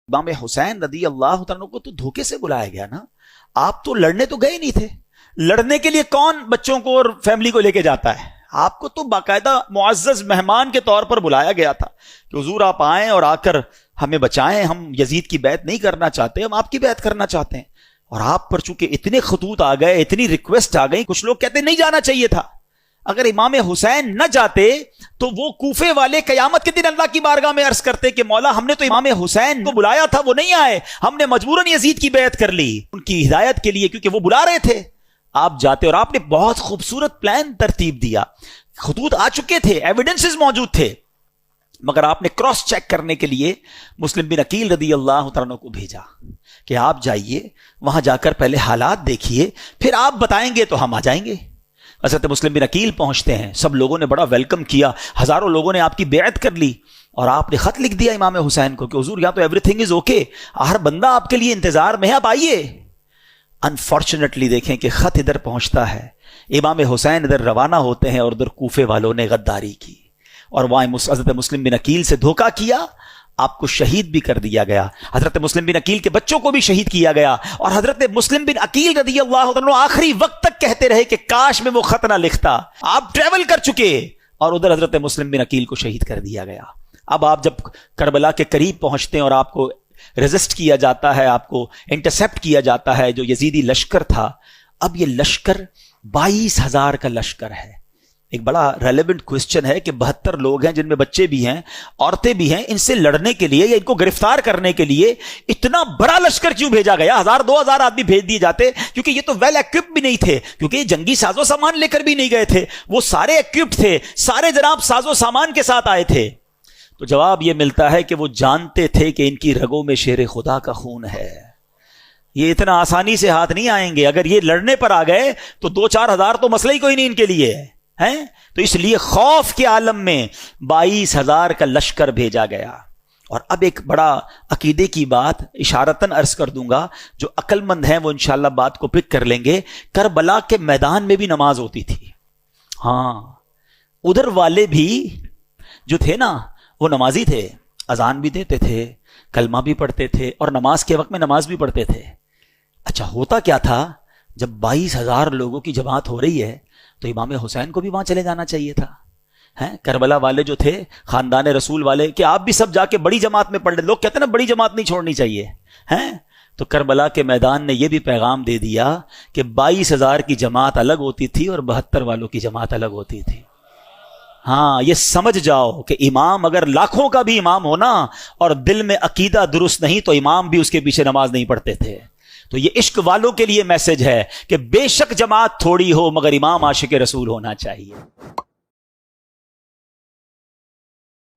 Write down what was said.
امام حسین رضی اللہ عنہ کو تو دھوکے سے بلایا گیا نا. آپ تو لڑنے تو گئے نہیں تھے. لڑنے کے لیے کون بچوں کو اور فیملی کو لے کے جاتا ہے؟ آپ کو تو باقاعدہ معزز مہمان کے طور پر بلایا گیا تھا کہ حضور آپ آئیں اور آ کر ہمیں بچائیں. ہم یزید کی بیعت نہیں کرنا چاہتے, ہم آپ کی بیعت کرنا چاہتے ہیں. اور آپ پر چونکہ اتنے خطوط آ گئے, اتنی ریکویسٹ آ گئی, کچھ لوگ کہتے نہیں جانا چاہیے تھا. اگر امام حسین نہ جاتے تو وہ کوفے والے قیامت کے دن اللہ کی بارگاہ میں عرض کرتے کہ مولا ہم نے تو امام حسین کو بلایا تھا, وہ نہیں آئے, ہم نے مجبوراً یزید کی بیعت کر لی ان کی ہدایت کے لیے, کیونکہ وہ بلا رہے تھے. آپ جاتے اور آپ نے بہت خوبصورت پلان ترتیب دیا, خطوط آ چکے تھے, ایویڈنسز موجود تھے, مگر آپ نے کراس چیک کرنے کے لیے مسلم بن عقیل رضی اللہ عنہ کو بھیجا کہ آپ جائیے, وہاں جا کر پہلے حالات دیکھیے, پھر آپ بتائیں گے تو ہم آ جائیں گے. حضرت مسلم بن عقیل پہنچتے ہیں, سب لوگوں نے بڑا ویلکم کیا, ہزاروں لوگوں نے آپ کی بیعت کر لی, اور آپ نے خط لکھ دیا امام حسین کو کہ حضور یہاں تو ایوری تھنگ از اوکے, ہر بندہ آپ کے لیے انتظار میں ہے, آپ آئیے. انفارچونیٹلی دیکھیں کہ خط ادھر پہنچتا ہے, امام حسین ادھر روانہ ہوتے ہیں اور ادھر کوفے والوں نے غداری کی اور وہاں حضرت مسلم بن عقیل سے دھوکہ کیا, آپ کو شہید بھی کر دیا گیا. حضرت مسلم بن عقیل کے بچوں کو بھی شہید کیا گیا, اور حضرت مسلم بن عقیل رضی اللہ عنہ آخری وقت تک کہتے رہے کہ کاش میں وہ خط نہ لکھتا. آپ ٹریول کر چکے, اور ادھر حضرت مسلم بن عقیل کو شہید کر دیا گیا. اب آپ جب کربلا کے قریب پہنچتے ہیں اور آپ کو ریزسٹ کیا جاتا ہے, آپ کو انٹرسپٹ کیا جاتا ہے جو یزیدی لشکر تھا. اب یہ لشکر 22,000 کا لشکر ہے. ایک بڑا ریلیونٹ کوسچن ہے کہ 72 لوگ ہیں جن میں بچے بھی ہیں, عورتیں بھی ہیں, ان سے لڑنے کے لیے یا ان کو گرفتار کرنے کے لیے اتنا بڑا لشکر کیوں بھیجا گیا؟ 1,000-2,000 آدمی بھیج دیے جاتے, کیونکہ یہ تو ویل ایکوپڈ بھی نہیں تھے, کیونکہ یہ جنگی ساز و سامان لے کر بھی نہیں گئے تھے, وہ سارے ایکوپڈ تھے, سارے جناب ساز و سامان کے ساتھ آئے تھے. تو جواب یہ ملتا ہے کہ وہ جانتے تھے کہ ان کی رگوں میں شیر خدا کا خون ہے, یہ اتنا آسانی سے ہاتھ نہیں آئیں گے. اگر یہ لڑنے پر آ گئے تو 2-4 ہزار تو مسئلہ ہی کوئی نہیں ان کے لیے ہے. تو اس لیے خوف کے عالم میں 22,000 کا لشکر بھیجا گیا. اور اب ایک بڑا عقیدے کی بات اشارتاً عرض کر دوں گا, جو عقل مند ہیں وہ انشاءاللہ بات کو پک کر لیں گے. کربلا کے میدان میں بھی نماز ہوتی تھی. ہاں, ادھر والے بھی جو تھے نا وہ نمازی تھے, اذان بھی دیتے تھے, کلمہ بھی پڑھتے تھے, اور نماز کے وقت میں نماز بھی پڑھتے تھے. اچھا ہوتا کیا تھا, جب 22,000 لوگوں کی جماعت ہو رہی ہے تو امام حسین کو بھی وہاں چلے جانا چاہیے تھا. کربلا والے جو تھے, خاندان رسول والے, کہ آپ بھی سب جا کے بڑی جماعت میں پڑھ لیں. لوگ کہتے ہیں نا بڑی جماعت نہیں چھوڑنی چاہیے. تو کربلا کے میدان نے یہ بھی پیغام دے دیا کہ 22,000 کی جماعت الگ ہوتی تھی اور 72 والوں کی جماعت الگ ہوتی تھی. ہاں, یہ سمجھ جاؤ کہ امام اگر لاکھوں کا بھی امام ہونا اور دل میں عقیدہ درست نہیں تو امام بھی اس کے پیچھے نماز نہیں پڑھتے تھے. تو یہ عشق والوں کے لیے میسج ہے کہ بے شک جماعت تھوڑی ہو مگر امام عاشق رسول ہونا چاہیے.